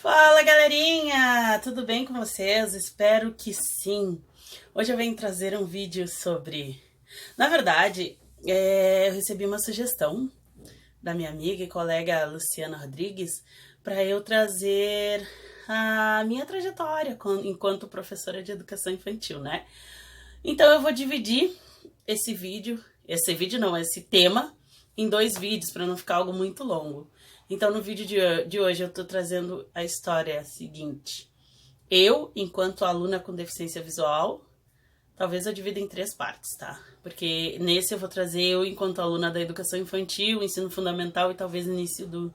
Fala, galerinha! Tudo bem com vocês? Espero que sim. Hoje eu venho trazer um vídeo sobre... Na verdade, eu recebi uma sugestão da minha amiga e colega Luciana Rodrigues para eu trazer a minha trajetória enquanto professora de educação infantil, né? Então eu vou dividir esse tema em dois vídeos para não ficar algo muito longo. Então no vídeo de hoje eu tô trazendo a história seguinte. Eu, enquanto aluna com deficiência visual, talvez eu divida em três partes, tá? Porque nesse eu vou trazer eu enquanto aluna da educação infantil, ensino fundamental e talvez início do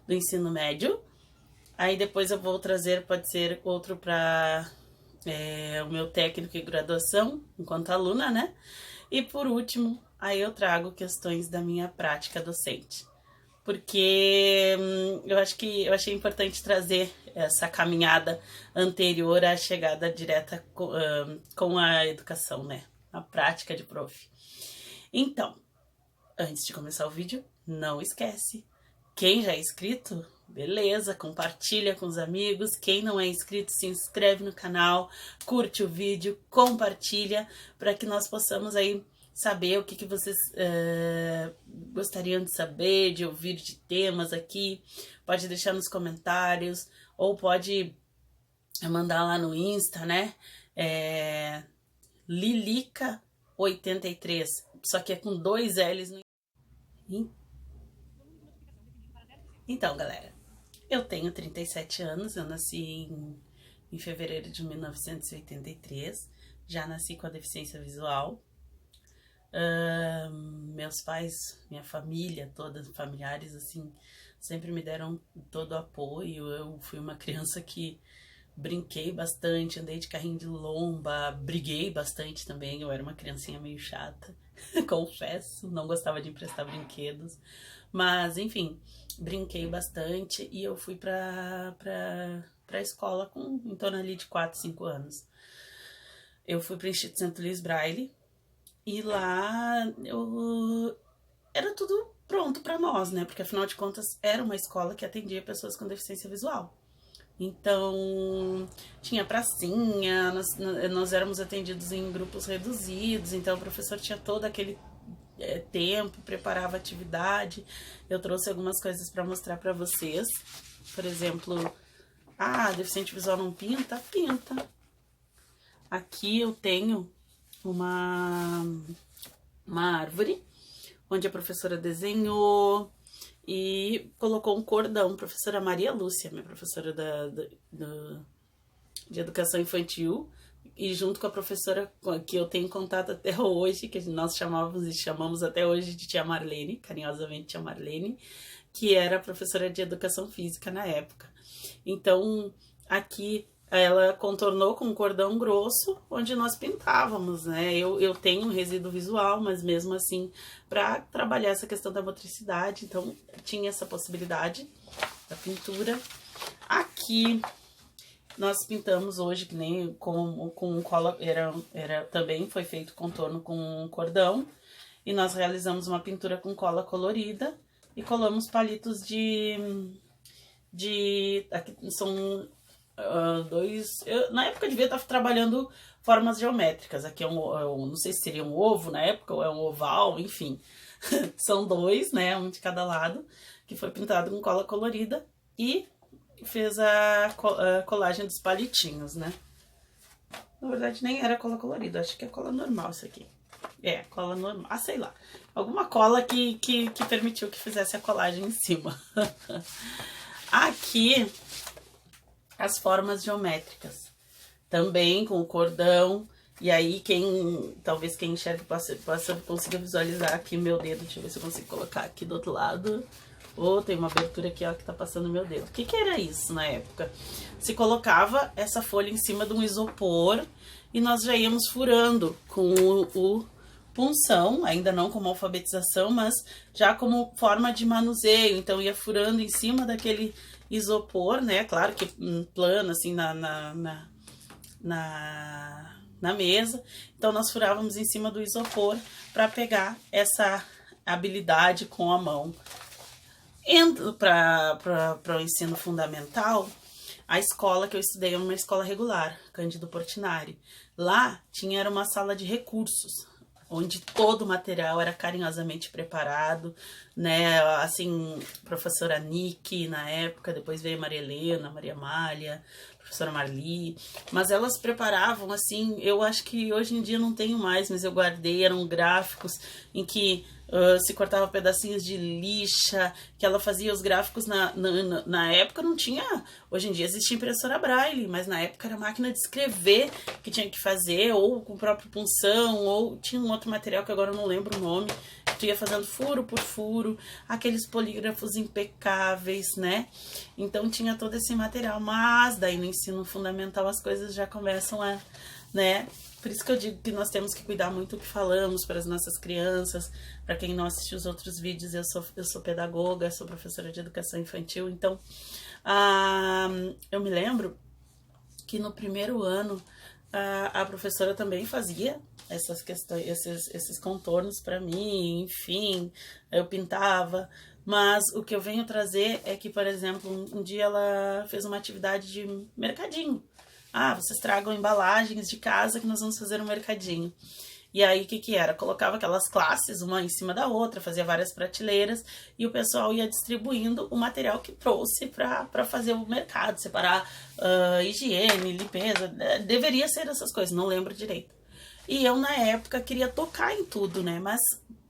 ensino médio. Aí depois eu vou trazer, pode ser outro para o meu técnico e graduação, enquanto aluna, né? E por último, aí eu trago questões da minha prática docente. Porque eu achei importante trazer essa caminhada anterior à chegada direta com a educação, né? A prática de prof. Então, antes de começar o vídeo, não esquece. Quem já é inscrito, beleza, compartilha com os amigos. Quem não é inscrito, se inscreve no canal, curte o vídeo, compartilha, para que nós possamos aí saber o que vocês gostariam de saber, de ouvir de temas aqui. Pode deixar nos comentários, ou pode mandar lá no Insta, né? Lilica83, só que é com 2 L's no... Então, galera, eu tenho 37 anos, eu nasci em fevereiro de 1983, já nasci com a deficiência visual. Meus pais, minha família, todas familiares, assim, sempre me deram todo o apoio. Eu fui uma criança que brinquei bastante, andei de carrinho de lomba, briguei bastante também. Eu era uma criancinha meio chata, confesso, não gostava de emprestar brinquedos, mas enfim, brinquei bastante e eu fui pra escola com em torno ali de 4, 5 anos. Eu fui para o Instituto Santo Luís Braille. E lá era tudo pronto para nós, né? Porque afinal de contas era uma escola que atendia pessoas com deficiência visual. Então tinha pracinha, nós éramos atendidos em grupos reduzidos, então o professor tinha todo aquele tempo, preparava a atividade. Eu trouxe algumas coisas para mostrar para vocês. Por exemplo, deficiente visual não pinta? Pinta. Aqui eu tenho uma árvore, onde a professora desenhou e colocou um cordão. Professora Maria Lúcia, minha professora de educação infantil, e junto com a professora que eu tenho contato até hoje, que nós chamávamos e chamamos até hoje de tia Marlene, carinhosamente tia Marlene, que era professora de educação física na época. Então, aqui ela contornou com um cordão grosso, onde nós pintávamos, né? Eu tenho um resíduo visual, mas mesmo assim, para trabalhar essa questão da motricidade, então tinha essa possibilidade da pintura. Aqui nós pintamos hoje, que nem com cola, também foi feito contorno com cordão, e nós realizamos uma pintura com cola colorida e colamos palitos aqui são na época devia estar trabalhando formas geométricas. Aqui não sei se seria um ovo na época ou é um oval, enfim. São 2, né, um de cada lado, que foi pintado com cola colorida e fez a colagem dos palitinhos, né. Na verdade nem era cola colorida, acho que é cola normal isso aqui. Cola normal, sei lá. Alguma cola que permitiu que fizesse a colagem em cima. Aqui as formas geométricas, também com o cordão. E aí talvez quem enxergue possa conseguir visualizar aqui meu dedo. Deixa eu ver se eu consigo colocar aqui do outro lado. Tem uma abertura aqui, ó, que tá passando meu dedo. O que era isso na época? Se colocava essa folha em cima de um isopor e nós já íamos furando com o punção, ainda não como alfabetização, mas já como forma de manuseio. Então ia furando em cima daquele isopor, né? Claro que plano, assim, na mesa. Então nós furávamos em cima do isopor para pegar essa habilidade com a mão. Indo para o ensino fundamental, a escola que eu estudei é uma escola regular, Cândido Portinari. Lá era uma sala de recursos, onde todo o material era carinhosamente preparado, né? Assim, professora Nick na época, depois veio Maria Helena, Maria Amália, professora Marli, mas elas preparavam, assim, eu acho que hoje em dia não tenho mais, mas eu guardei, eram gráficos em que se cortava pedacinhos de lixa, que ela fazia os gráficos na época não tinha, hoje em dia existe impressora Braille, mas na época era máquina de escrever que tinha que fazer, ou com o próprio punção, ou tinha um outro material que agora eu não lembro o nome, que tu ia fazendo furo por furo, aqueles polígrafos impecáveis, né? Então tinha todo esse material, mas daí no ensino fundamental as coisas já começam a, né? Por isso que eu digo que nós temos que cuidar muito do que falamos para as nossas crianças. Para quem não assistiu os outros vídeos, eu sou pedagoga, sou professora de educação infantil. Então, eu me lembro que no primeiro ano a professora também fazia essas questões, esses contornos para mim, enfim, eu pintava. Mas o que eu venho trazer é que, por exemplo, um dia ela fez uma atividade de mercadinho. Vocês tragam embalagens de casa que nós vamos fazer um mercadinho. E aí, o que era? Colocava aquelas classes, uma em cima da outra, fazia várias prateleiras, e o pessoal ia distribuindo o material que trouxe para fazer o mercado, separar higiene, limpeza, deveria ser essas coisas, não lembro direito. E eu, na época, queria tocar em tudo, né? Mas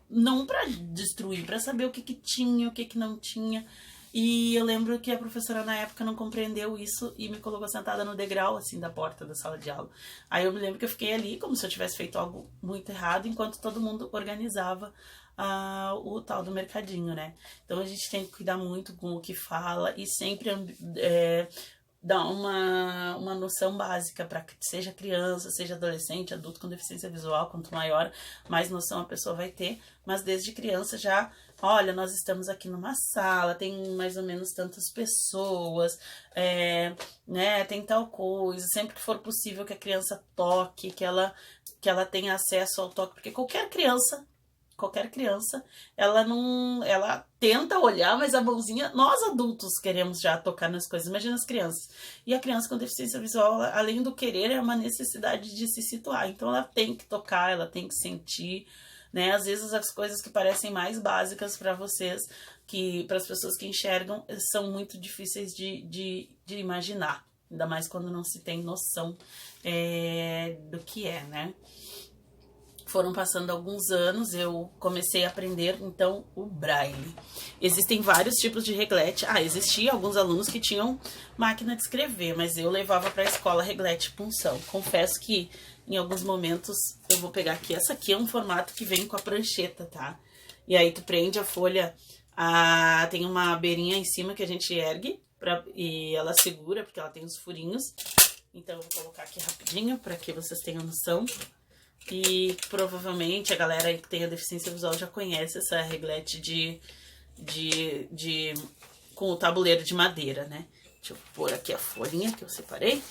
não para destruir, para saber o que tinha, o que não tinha. E eu lembro que a professora na época não compreendeu isso e me colocou sentada no degrau, assim, da porta da sala de aula. Aí eu me lembro que eu fiquei ali como se eu tivesse feito algo muito errado, enquanto todo mundo organizava o tal do mercadinho, né? Então a gente tem que cuidar muito com o que fala e sempre dar uma noção básica para que seja criança, seja adolescente, adulto com deficiência visual, quanto maior, mais noção a pessoa vai ter, mas desde criança já, olha, nós estamos aqui numa sala, tem mais ou menos tantas pessoas, né, tem tal coisa, sempre que for possível que a criança toque, que ela tenha acesso ao toque, porque qualquer criança, ela tenta olhar, mas a mãozinha, nós adultos queremos já tocar nas coisas, imagina as crianças. E a criança com deficiência visual, além do querer, é uma necessidade de se situar. Então ela tem que tocar, ela tem que sentir, né? Às vezes as coisas que parecem mais básicas para vocês, para as pessoas que enxergam, são muito difíceis de imaginar. Ainda mais quando não se tem noção do que é, né? Foram passando alguns anos, eu comecei a aprender, então, o Braille. Existem vários tipos de reglete. Existiam alguns alunos que tinham máquina de escrever, mas eu levava para a escola reglete punção. Confesso que, em alguns momentos, eu vou pegar aqui. Essa aqui é um formato que vem com a prancheta, tá? E aí, tu prende a folha, tem uma beirinha em cima que a gente ergue, e ela segura, porque ela tem os furinhos. Então, eu vou colocar aqui rapidinho, para que vocês tenham noção. E provavelmente a galera que tem a deficiência visual já conhece essa reglete com o tabuleiro de madeira, né? Deixa eu pôr aqui a folhinha que eu separei.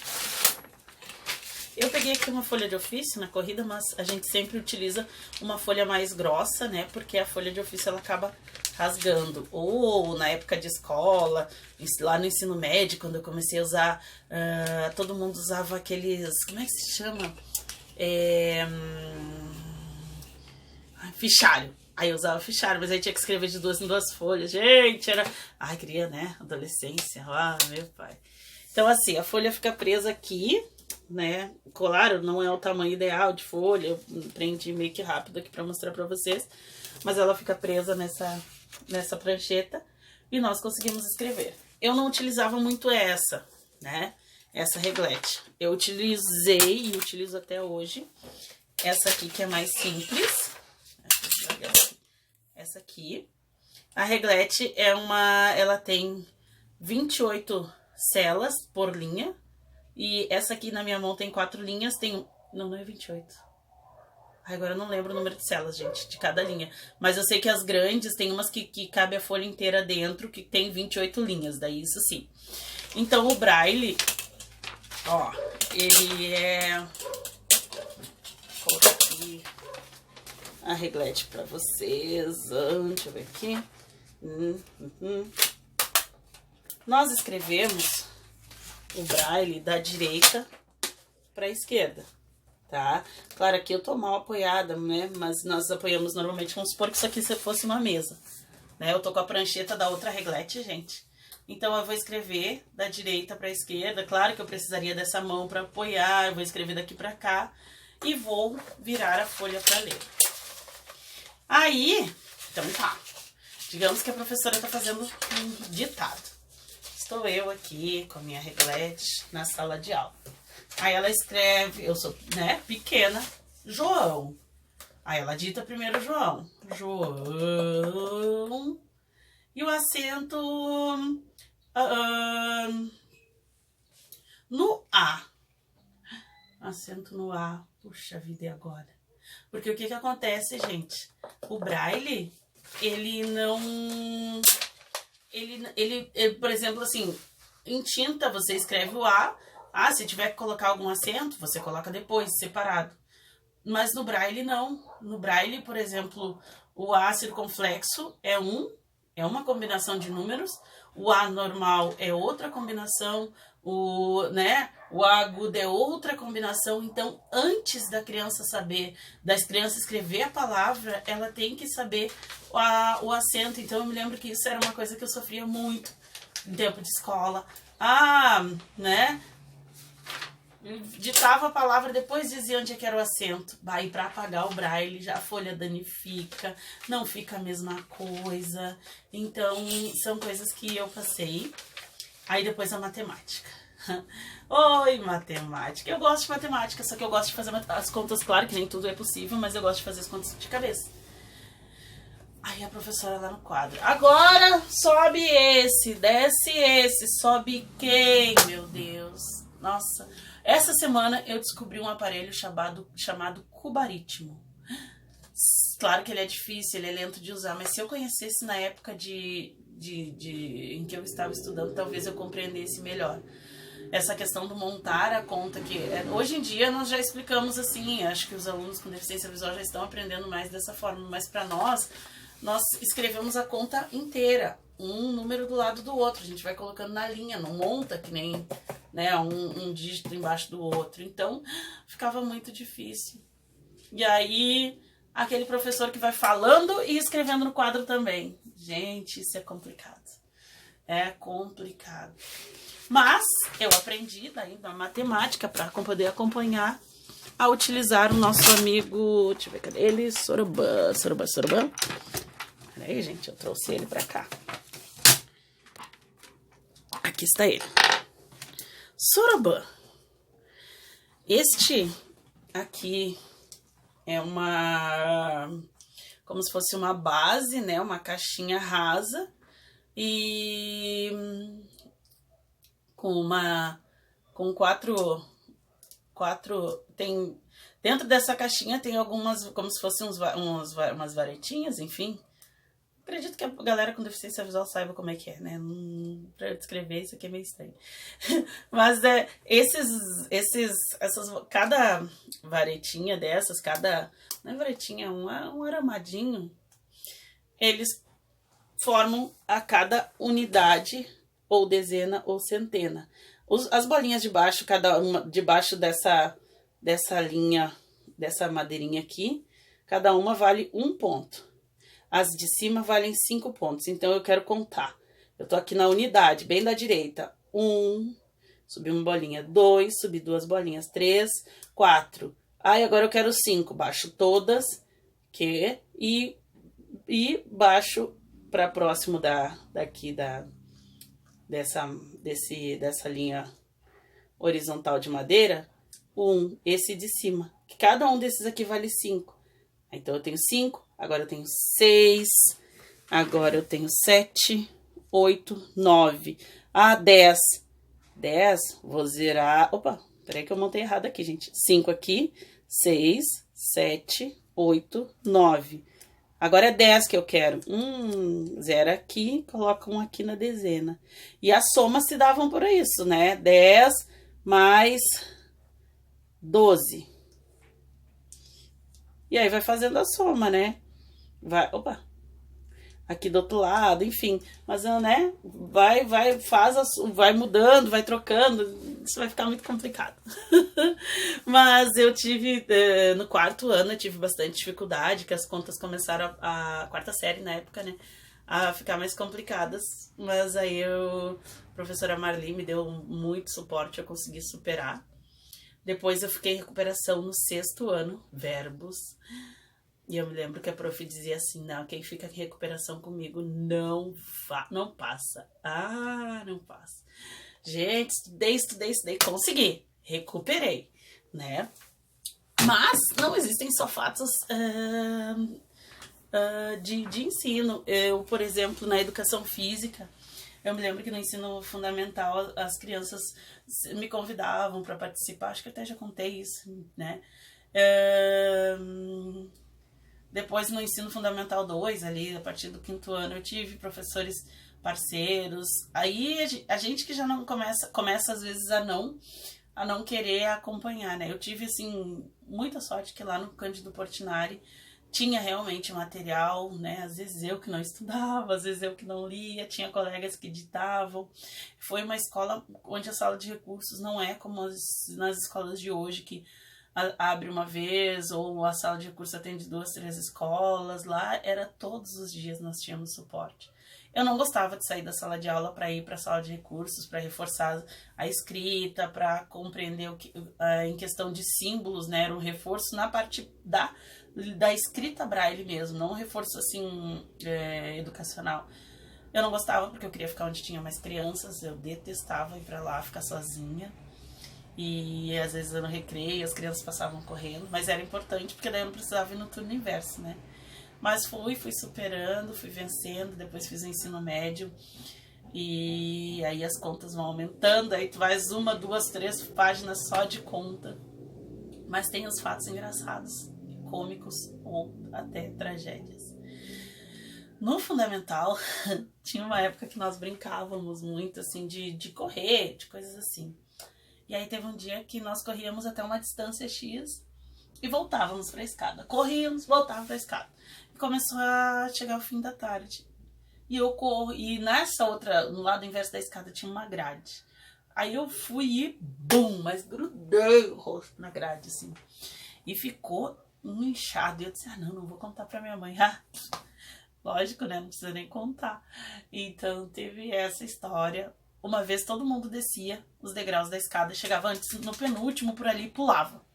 Eu peguei aqui uma folha de ofício na corrida, mas a gente sempre utiliza uma folha mais grossa, né? Porque a folha de ofício ela acaba rasgando. Ou na época de escola, lá no ensino médio, quando eu comecei a usar, todo mundo usava aqueles, como é que se chama? Fichário. Aí eu usava fichário, mas aí tinha que escrever de 2 em 2 folhas. Gente, era... queria, né? Adolescência. Meu pai. Então, assim, a folha fica presa aqui, né? Claro, não é o tamanho ideal de folha. Eu prendi meio que rápido aqui pra mostrar pra vocês. Mas ela fica presa nessa prancheta e nós conseguimos escrever. Eu não utilizava muito essa, né? Essa reglete. Eu utilizei e utilizo até hoje essa aqui que é mais simples. Essa aqui. A reglete ela tem 28 celas por linha. E essa aqui na minha mão tem 4 linhas. Não é 28. Agora eu não lembro o número de celas, gente, de cada linha. Mas eu sei que as grandes, tem umas que cabe a folha inteira dentro, que tem 28 linhas. Daí isso sim. Então o Braille... ele vou colocar aqui a reglete para vocês. Deixa eu ver aqui. Nós escrevemos o braille da direita para a esquerda, tá? Claro, aqui eu tô mal apoiada, né? Mas nós apoiamos normalmente, vamos supor que isso aqui fosse uma mesa, né? Eu tô com a prancheta da outra reglete, gente. Então, eu vou escrever da direita para a esquerda. Claro que eu precisaria dessa mão para apoiar, eu vou escrever daqui para cá e vou virar a folha para ler. Aí, então tá. Digamos que a professora tá fazendo um ditado. Estou eu aqui com a minha reglete na sala de aula. Aí ela escreve, eu sou, né, pequena, João. Aí ela dita primeiro João. João. E o acento no A. Acento no A. Puxa vida, e agora? Porque o que acontece, gente? O braille, ele não... Ele, por exemplo, assim, em tinta você escreve o A. Ah, se tiver que colocar algum acento, você coloca depois, separado. Mas no braille, não. No braille, por exemplo, o A circunflexo é uma combinação de números. O A normal é outra combinação. O A agudo é outra combinação. Então, antes da criança escrever a palavra, ela tem que saber o acento. Então, eu me lembro que isso era uma coisa que eu sofria muito em tempo de escola. Ditava a palavra, depois dizia onde é que era o acento. E para apagar o braille, já a folha danifica, não fica a mesma coisa. Então, são coisas que eu passei. Aí depois a matemática. Oi, matemática. Eu gosto de matemática, só que eu gosto de fazer as contas, claro que nem tudo é possível, mas eu gosto de fazer as contas de cabeça. Aí a professora lá no quadro. Agora sobe esse, desce esse, sobe quem, meu Deus. Nossa. Essa semana eu descobri um aparelho chamado cubaritmo. Claro que ele é difícil, ele é lento de usar, mas se eu conhecesse na época em que eu estava estudando, talvez eu compreendesse melhor. Essa questão do montar a conta, que hoje em dia nós já explicamos assim, acho que os alunos com deficiência visual já estão aprendendo mais dessa forma, mas para nós escrevemos a conta inteira, um número do lado do outro, a gente vai colocando na linha, não monta que nem, né, um dígito embaixo do outro, então ficava muito difícil. E aí, aquele professor que vai falando e escrevendo no quadro também. Gente, isso é complicado. É complicado. Mas eu aprendi daí na matemática para poder acompanhar a utilizar o nosso amigo, deixa eu ver, cadê ele? Soroban. Peraí, gente, eu trouxe ele para cá. Aqui está ele. Soroban. Este aqui é como se fosse uma base, né? Uma caixinha rasa e com quatro tem dentro dessa caixinha tem algumas, como se fossem umas varetinhas, enfim. Acredito que a galera com deficiência visual saiba como é que é, né? Pra eu descrever isso aqui é meio estranho. Mas cada varetinha dessas, não é varetinha, um aramadinho, eles formam a cada unidade, ou dezena, ou centena. As bolinhas de baixo, cada uma debaixo dessa linha, dessa madeirinha aqui, cada uma vale 1 ponto. As de cima valem 5 pontos. Então, eu quero contar. Eu tô aqui na unidade, bem da direita. 1, subi uma bolinha. 2, subi 2 bolinhas. 3, 4. Aí, agora eu quero 5. Baixo todas. E baixo para próximo dessa linha horizontal de madeira. 1, esse de cima. Que cada um desses aqui vale 5. Então, eu tenho 5. Agora eu tenho 6, agora eu tenho 7, 8, 9, 10. 10, vou zerar, opa, peraí que eu montei errado aqui, gente. 5 aqui, 6, 7, 8, 9. Agora é 10 que eu quero. 0 aqui, coloca 1 aqui na dezena. E as somas se davam por isso, né? 10 mais 12. E aí vai fazendo a soma, né? aqui do outro lado, enfim. Mas, né, vai mudando, vai trocando, isso vai ficar muito complicado. Mas eu tive, no quarto ano, eu tive bastante dificuldade, que as contas começaram, a quarta série na época, né, a ficar mais complicadas. Mas aí a professora Marli me deu muito suporte, eu consegui superar. Depois eu fiquei em recuperação no sexto ano, verbos. E eu me lembro que a prof dizia assim, não, quem fica em recuperação comigo não passa. Ah, não passa. Gente, estudei, consegui. Recuperei, né? Mas não existem só fatos de ensino. Eu, por exemplo, na educação física, eu me lembro que no ensino fundamental as crianças me convidavam para participar, acho que até já contei isso, né? Depois no ensino fundamental 2, ali, a partir do quinto ano, eu tive professores parceiros. Aí a gente que já não começa às vezes a não querer acompanhar, né? Eu tive, assim, muita sorte que lá no Cândido Portinari tinha realmente material, né? Às vezes eu que não estudava, às vezes eu que não lia, tinha colegas que ditavam. Foi uma escola onde a sala de recursos não é como nas escolas de hoje, que abre uma vez, ou a sala de recursos atende 2, 3 escolas. Lá era todos os dias nós tínhamos suporte. Eu não gostava de sair da sala de aula para ir para a sala de recursos, para reforçar a escrita, para compreender em questão de símbolos, né? Era um reforço na parte da escrita braille mesmo, não um reforço assim educacional. Eu não gostava porque eu queria ficar onde tinha mais crianças, eu detestava ir para lá ficar sozinha. E às vezes no recreio as crianças passavam correndo, mas era importante porque daí eu não precisava ir no turno inverso, né? Mas fui superando, fui vencendo, depois fiz o ensino médio e aí as contas vão aumentando, aí tu vais 1, 2, 3 páginas só de conta. Mas tem os fatos engraçados, cômicos ou até tragédias. No fundamental, tinha uma época que nós brincávamos muito, assim, de correr, de coisas assim. E aí teve um dia que nós corríamos até uma distância X e voltávamos para a escada. Corríamos, voltávamos para a escada. E começou a chegar o fim da tarde. E eu corro, e nessa outra, no lado inverso da escada tinha uma grade. Aí eu fui e bum, mas grudei o rosto na grade, assim. E ficou um inchado. E eu disse, não vou contar pra minha mãe. Lógico, né? Não precisa nem contar. Então teve essa história. Uma vez todo mundo descia os degraus da escada, chegava antes no penúltimo por ali e pulava.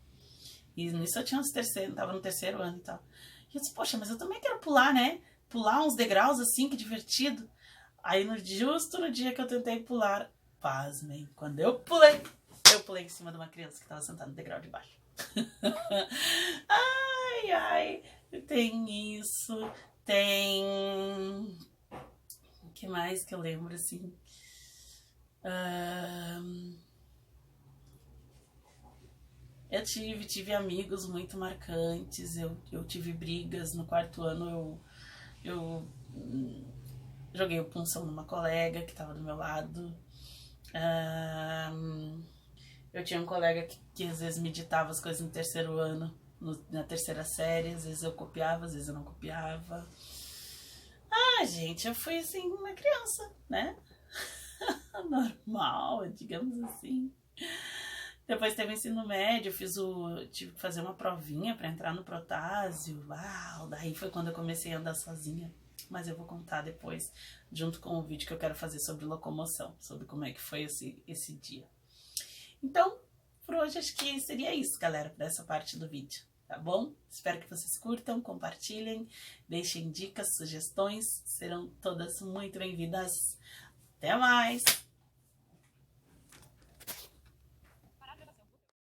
E nisso eu tinha tava no terceiro ano e tal. E eu disse, poxa, mas eu também quero pular, né? Pular uns degraus assim, que divertido. Aí justo no dia que eu tentei pular, pasmem, quando eu pulei em cima de uma criança que estava sentada no degrau de baixo. Ai, tem isso, tem... O que mais que eu lembro, assim? Eu tive amigos muito marcantes, eu tive brigas. No quarto ano eu joguei o punção numa colega que estava do meu lado. Eu tinha um colega que às vezes me ditava as coisas no terceiro ano, na terceira série, às vezes eu copiava, às vezes eu não copiava. Gente, eu fui assim uma criança, né? Normal, digamos assim. Depois teve o ensino médio, tive que fazer uma provinha para entrar no Protásio. Uau, daí foi quando eu comecei a andar sozinha. Mas eu vou contar depois, junto com o vídeo que eu quero fazer sobre locomoção, sobre como é que foi esse dia. Então, por hoje acho que seria isso, galera, para essa parte do vídeo, tá bom? Espero que vocês curtam, compartilhem, deixem dicas, sugestões, serão todas muito bem-vindas. Até mais!